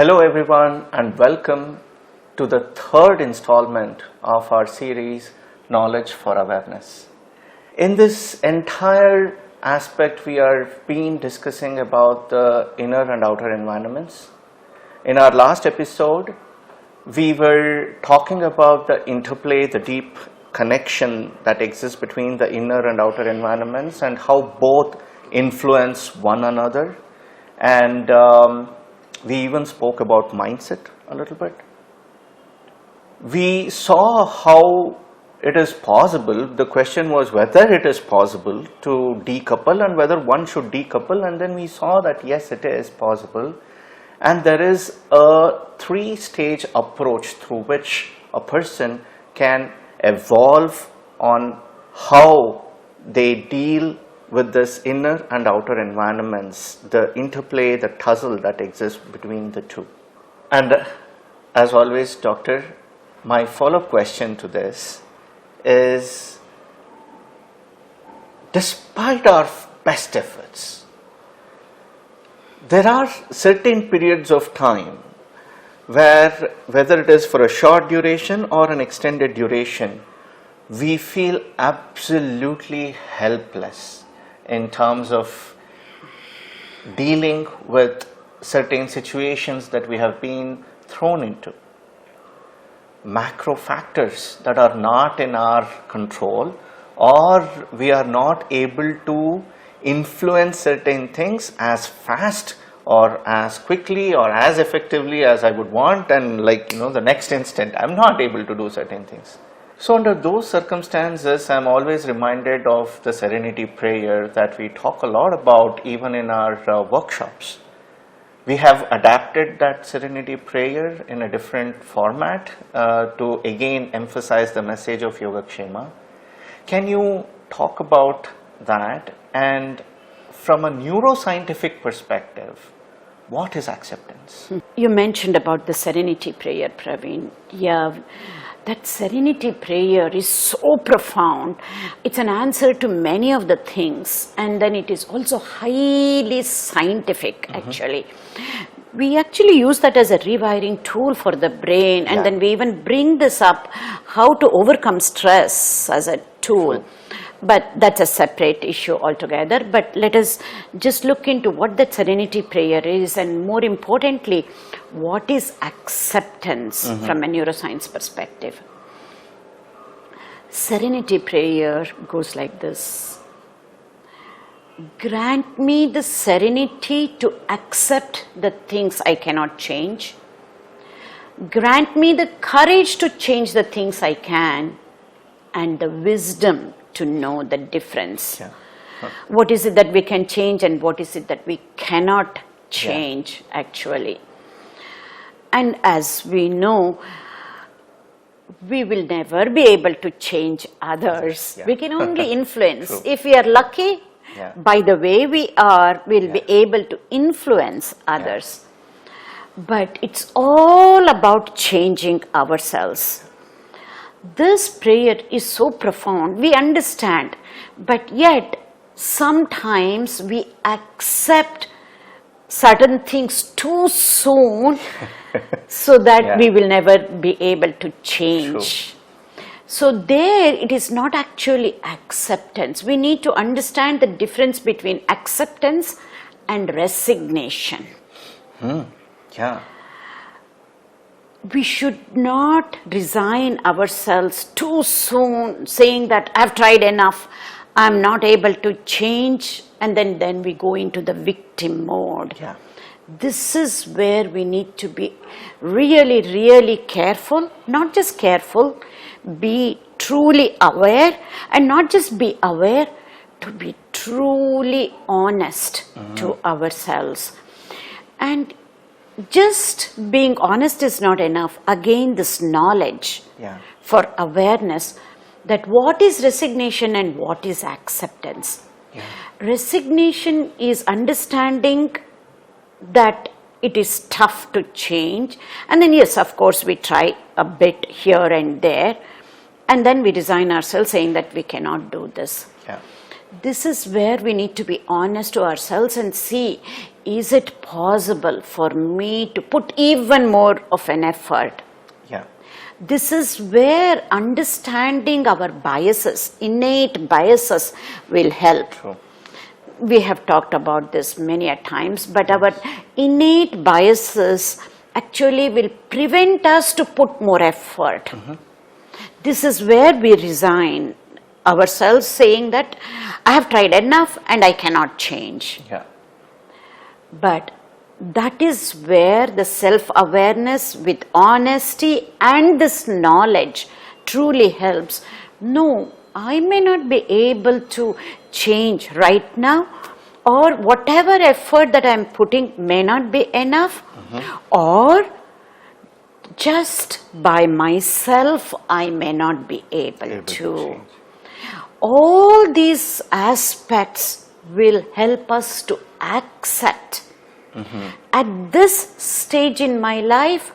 Hello everyone and welcome to the third installment of our series Knowledge for Awareness. In this entire aspect we are been discussing about the inner and outer environments. In our last episode we were talking about the interplay, the deep connection that exists between the inner and outer environments and how both influence one another, and we even spoke about mindset a little bit. We saw how it is possible. The question was whether it is possible to decouple and whether one should decouple, and then we saw that yes, it is possible, and there is a three-stage approach through which a person can evolve on how they deal with this inner and outer environments, the interplay, the tussle that exists between the two. And as always, Doctor, my follow-up question to this is, despite our best efforts, there are certain periods of time where, whether it is for a short duration or an extended duration, we feel absolutely helpless in terms of dealing with certain situations that we have been thrown into. Macro factors that are not in our control, or we are not able to influence certain things as fast or as quickly or as effectively as I would want, and the next instant I'm not able to do certain things. So under those circumstances, I'm always reminded of the serenity prayer that we talk a lot about even in our workshops. We have adapted that serenity prayer in a different format to again emphasize the message of YogaKshema. Can you talk about that, and from a neuroscientific perspective, what is acceptance? You mentioned about the serenity prayer, Praveen. Yeah. That serenity prayer is so profound. It's an answer to many of the things, and then it is also highly scientific actually. We actually use that as a rewiring tool for the brain, and then we even bring this up, how to overcome stress as a tool. But that's a separate issue altogether. But let us just look into what that serenity prayer is, and more importantly, what is acceptance from a neuroscience perspective. Serenity prayer goes like this: grant me the serenity to accept the things I cannot change. Grant me the courage to change the things I can, and the wisdom to know the difference. What is it that we can change and what is it that we cannot change actually. And as we know, we will never be able to change others. We can only influence. If we are lucky, by the way we are, we'll be able to influence others. But it's all about changing ourselves. This prayer is so profound, we understand, but yet sometimes we accept certain things too soon so that we will never be able to change. So there it is not actually acceptance. We need to understand the difference between acceptance and resignation. We should not resign ourselves too soon, saying that I've tried enough, I'm not able to change, and then we go into the victim mode. This is where we need to be really, really careful, not just careful, be truly aware, and not just be aware, to be truly honest to ourselves. And just being honest is not enough. Again, this knowledge for awareness that what is resignation and what is acceptance. Resignation is understanding that it is tough to change, and then yes, of course, we try a bit here and there, and then we resign ourselves saying that we cannot do this. This is where we need to be honest to ourselves and see, is it possible for me to put even more of an effort? Yeah. This is where understanding our biases, innate biases, will help. True. We have talked about this many a times, but our innate biases actually will prevent us to put more effort. This is where we resign ourselves, saying that I have tried enough and I cannot change. Yeah. But that is where the self-awareness with honesty and this knowledge truly helps. No, I may not be able to change right now, or whatever effort that I am putting may not be enough, or just by myself I may not be able to. change. All these aspects will help us to accept. At this stage in my life,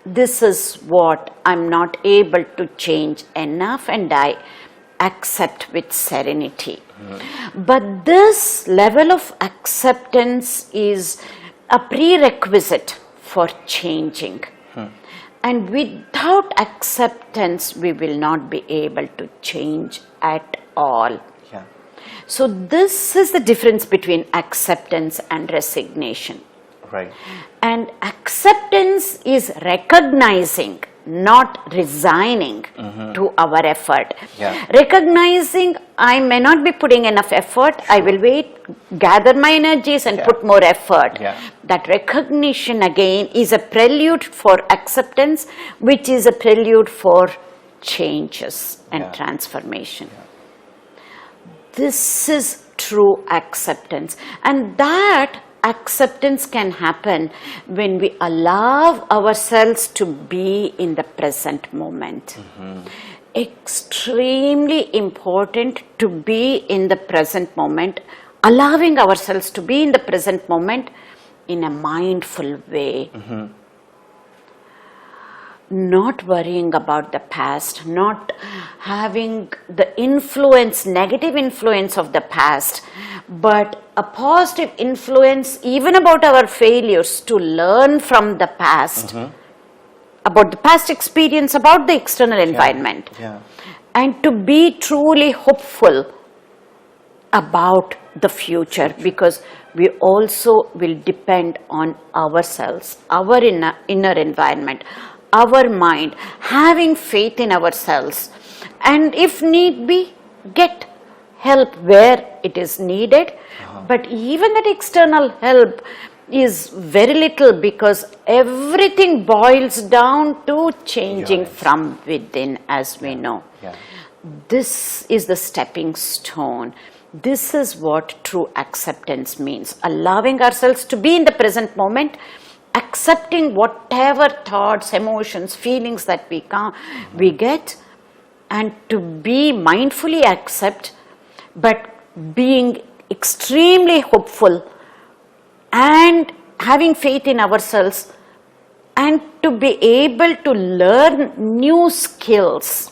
this is what I'm not able to change enough, and I accept with serenity. But this level of acceptance is a prerequisite for changing. And without acceptance, we will not be able to change at all. Yeah. So this is the difference between acceptance and resignation. Right. And acceptance is recognizing, not resigning to our effort. Yeah. Recognizing I may not be putting enough effort, I will wait, gather my energies and put more effort. Yeah. That recognition again is a prelude for acceptance, which is a prelude for changes and transformation. This is true acceptance, and that acceptance can happen when we allow ourselves to be in the present moment. Extremely important to be in the present moment, allowing ourselves to be in the present moment in a mindful way. Not worrying about the past, not having the influence, negative influence of the past, but a positive influence even about our failures, to learn from the past, about the past experience, about the external environment, and to be truly hopeful about the future, because we also will depend on ourselves, our inner environment, our mind, having faith in ourselves, and if need be, get help where it is needed. But even that external help is very little, because everything boils down to changing from within, as we know. This is the stepping stone. This is what true acceptance means. Allowing ourselves to be in the present moment, accepting whatever thoughts, emotions, feelings that we get, and to be mindfully accept, but being extremely hopeful and having faith in ourselves, and to be able to learn new skills,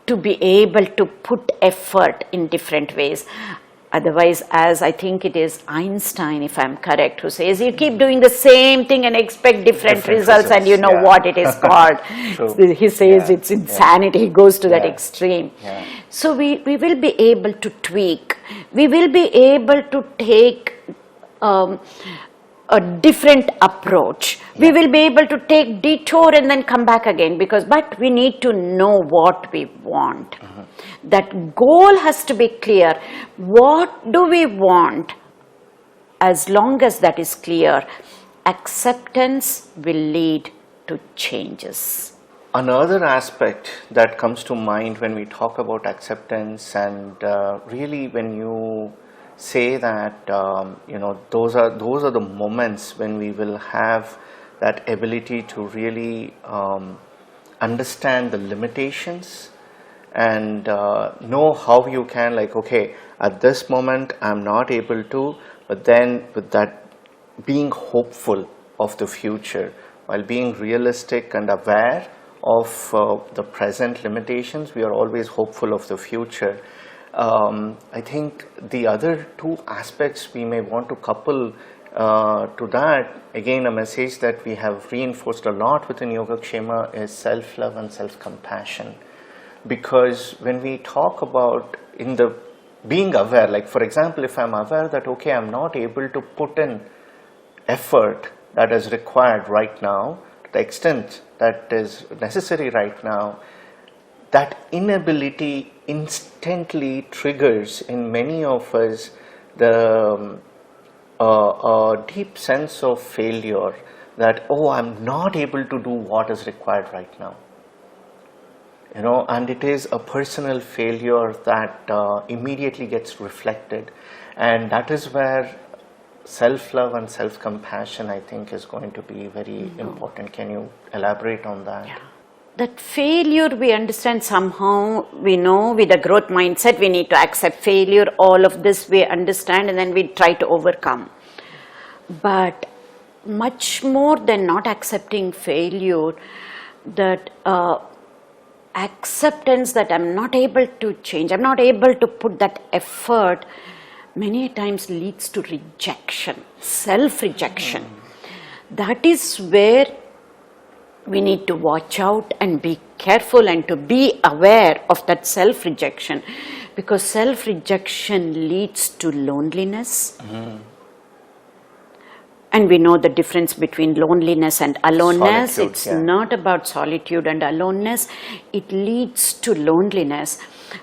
to be able to put effort in different ways. Otherwise, as I think it is Einstein, if I'm correct, who says you keep doing the same thing and expect different results, and you know what it is called. He says it's insanity. He goes to that extreme. So we will be able to tweak. We will be able to take a different approach. We will be able to take detour and then come back again, but we need to know what we want. That goal has to be clear. What do we want? As long as that is clear, acceptance will lead to changes. Another aspect that comes to mind when we talk about acceptance, and really when you say that those are the moments when we will have that ability to really understand the limitations and know how you can, like, okay, at this moment I'm not able to, but then with that being hopeful of the future, while being realistic and aware of the present limitations, we are always hopeful of the future. I think the other two aspects we may want to couple to that, again a message that we have reinforced a lot within YogaKshema, is self-love and self-compassion. Because when we talk about in the being aware, like for example, if I'm aware that okay, I'm not able to put in effort that is required right now to the extent that is necessary right now, that inability instantly triggers in many of us the a deep sense of failure, that oh, I'm not able to do what is required right now, you know, and it is a personal failure that immediately gets reflected, and that is where self-love and self-compassion, I think, is going to be very important. Can you elaborate on that? Yeah. That failure we understand somehow, we know with a growth mindset we need to accept failure, all of this we understand, and then we try to overcome. But much more than not accepting failure, that acceptance that I'm not able to change, I'm not able to put that effort, many times leads to rejection, self-rejection. That is where we need to watch out and be careful and to be aware of that self-rejection, because self-rejection leads to loneliness. And we know the difference between loneliness and aloneness. Solitude, it's yeah. not about solitude and aloneness. It leads to loneliness.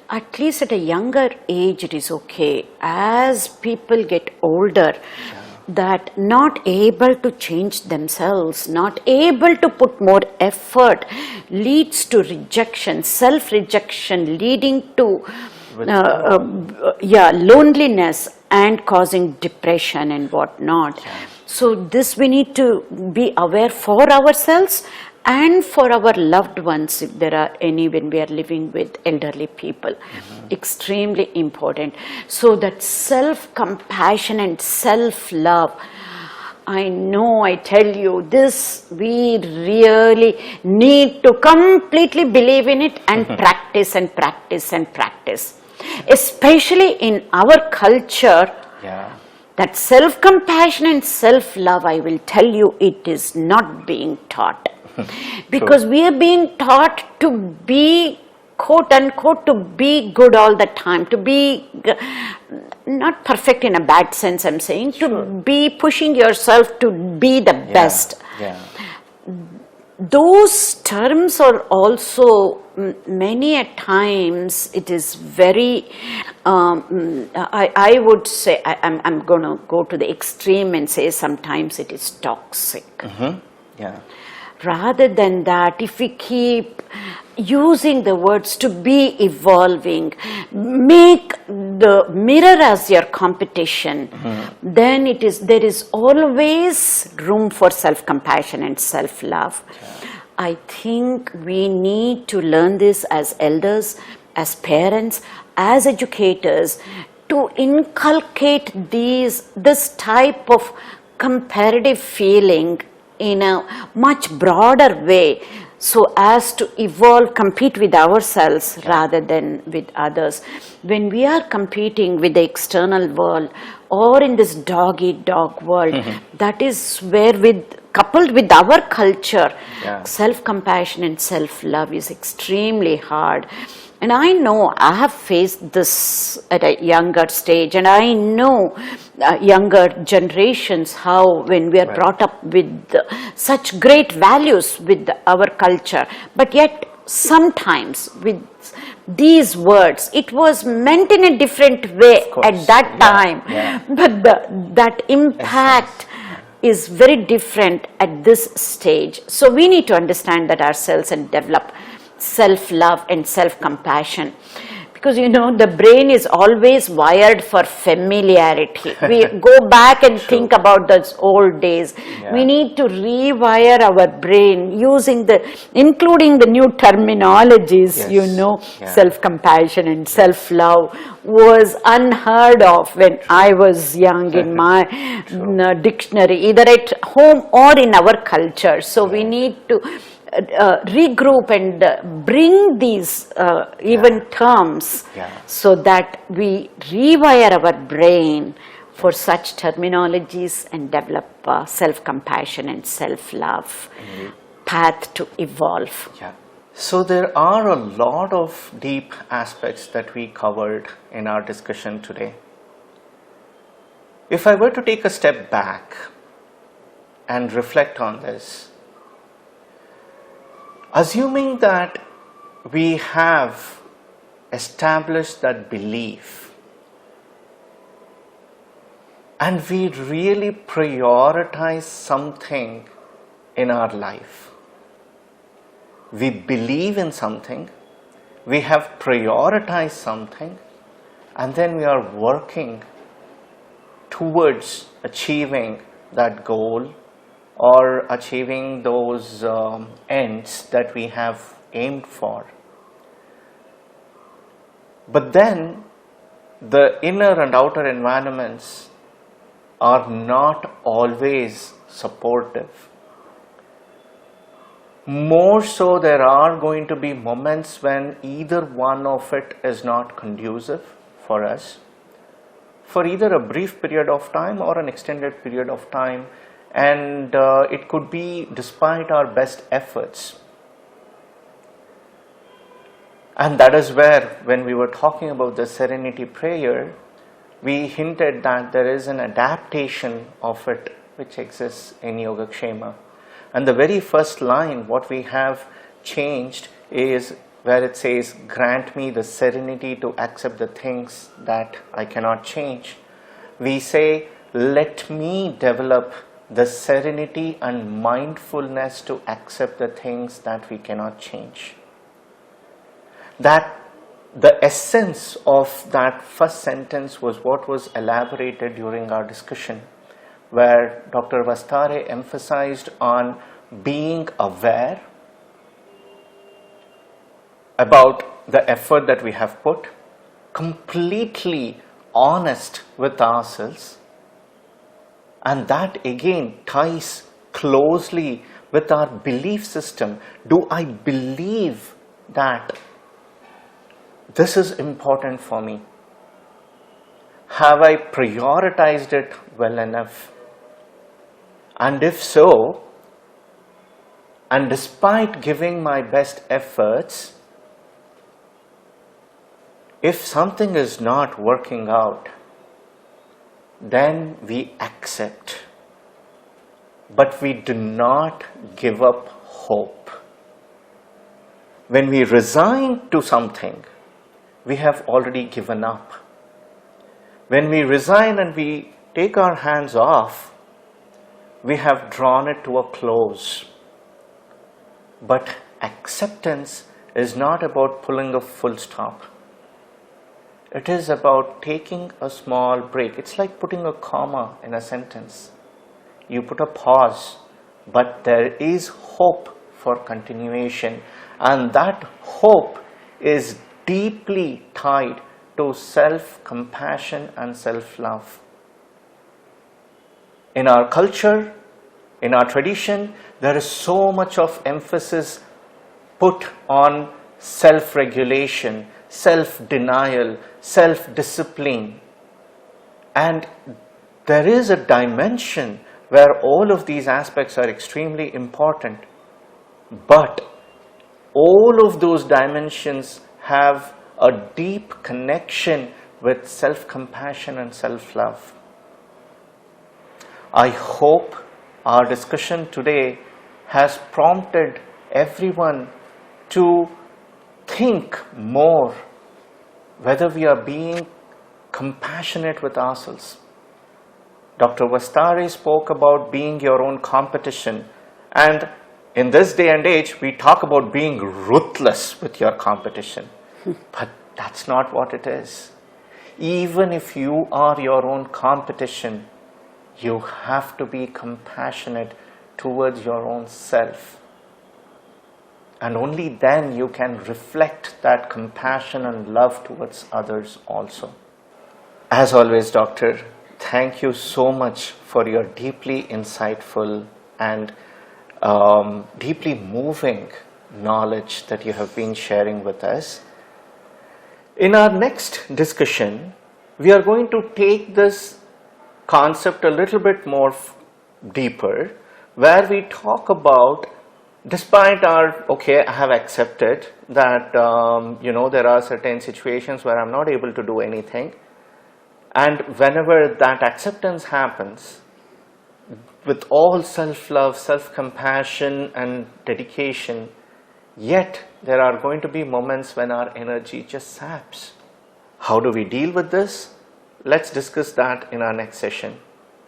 At least at a younger age, it is okay. As people get older, that not able to change themselves, not able to put more effort, leads to rejection, self-rejection, leading to loneliness and causing depression and whatnot. So this we need to be aware for ourselves and for our loved ones, if there are any, when we are living with elderly people. Extremely important. So that self-compassion and self-love, I know, I tell you, this we really need to completely believe in it and practice and practice and practice. Especially in our culture, that self-compassion and self-love, I will tell you, it is not being taught. Because we are being taught to be, quote unquote, to be good all the time, to be not perfect in a bad sense, I'm saying, to be pushing yourself to be the best. Those terms are also many a times, it is very, I would say, I'm going to go to the extreme and say sometimes it is toxic. Rather than that, if we keep using the words to be evolving, make the mirror as your competition, then there is always room for self-compassion and self-love. I think we need to learn this as elders, as parents, as educators, to inculcate this type of comparative feeling in a much broader way, so as to evolve, compete with ourselves rather than with others. When we are competing with the external world or in this dog-eat-dog world, that is where, coupled with our culture, self-compassion and self-love is extremely hard. And I know I have faced this at a younger stage, and I know younger generations, how when we are brought up with such great values with our culture, but yet sometimes with these words, it was meant in a different way at that time, but that impact is very different at this stage. So we need to understand that ourselves and develop self-love and self-compassion, because you know the brain is always wired for familiarity. We go back and think about those old days. We need to rewire our brain including the new terminologies. You know, self-compassion and self-love was unheard of when I was young in my dictionary, either at home or in our culture. So we need to regroup and bring these even terms so that we rewire our brain for such terminologies and develop self-compassion and self-love path to evolve. Yeah. So there are a lot of deep aspects that we covered in our discussion today. If I were to take a step back and reflect on this, assuming that we have established that belief and we really prioritize something in our life, we believe in something, we have prioritized something, and then we are working towards achieving that goal or achieving those ends that we have aimed for. But then the inner and outer environments are not always supportive. More so, there are going to be moments when either one of it is not conducive for us, for either a brief period of time or an extended period of time, and it could be despite our best efforts. And that is where, when we were talking about the serenity prayer, we hinted that there is an adaptation of it which exists in YogaKshema. And the very first line, what we have changed is where it says, grant me the serenity to accept the things that I cannot change. We say, let me develop the serenity and mindfulness to accept the things that we cannot change. That the essence of that first sentence was what was elaborated during our discussion, where Dr. Vastare emphasized on being aware about the effort that we have put, completely honest with ourselves, and that again ties closely with our belief system. Do I believe that this is important for me? Have I prioritized it well enough? And if so, and despite giving my best efforts, if something is not working out, then we accept, but we do not give up hope. When we resign to something, we have already given up. When we resign and we take our hands off, we have drawn it to a close. But acceptance is not about pulling a full stop. It is about taking a small break. It's like putting a comma in a sentence. You put a pause, but there is hope for continuation, and that hope is deeply tied to self-compassion and self-love. In our culture, in our tradition, there is so much of emphasis put on self-regulation, self-denial, self-discipline. And there is a dimension where all of these aspects are extremely important. But all of those dimensions have a deep connection with self-compassion and self-love. I hope our discussion today has prompted everyone to think more whether we are being compassionate with ourselves. Dr. Vastare spoke about being your own competition, and in this day and age we talk about being ruthless with your competition. But that's not what it is. Even if you are your own competition, you have to be compassionate towards your own self. And only then you can reflect that compassion and love towards others also. As always, Doctor, thank you so much for your deeply insightful and deeply moving knowledge that you have been sharing with us. In our next discussion, we are going to take this concept a little bit more deeper, where we talk about, despite our, okay, I have accepted that, there are certain situations where I'm not able to do anything. And whenever that acceptance happens, with all self-love, self-compassion and dedication, yet there are going to be moments when our energy just saps. How do we deal with this? Let's discuss that in our next session.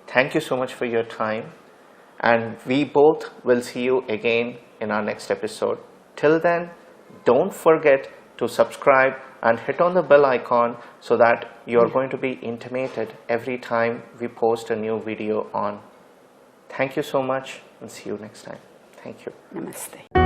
Thank you so much for your time, and we both will see you again in our next episode. Till then, don't forget to subscribe and hit on the bell icon so that you're going to be intimated every time we post a new video on. Thank you so much, and see you next time. Thank you. Namaste.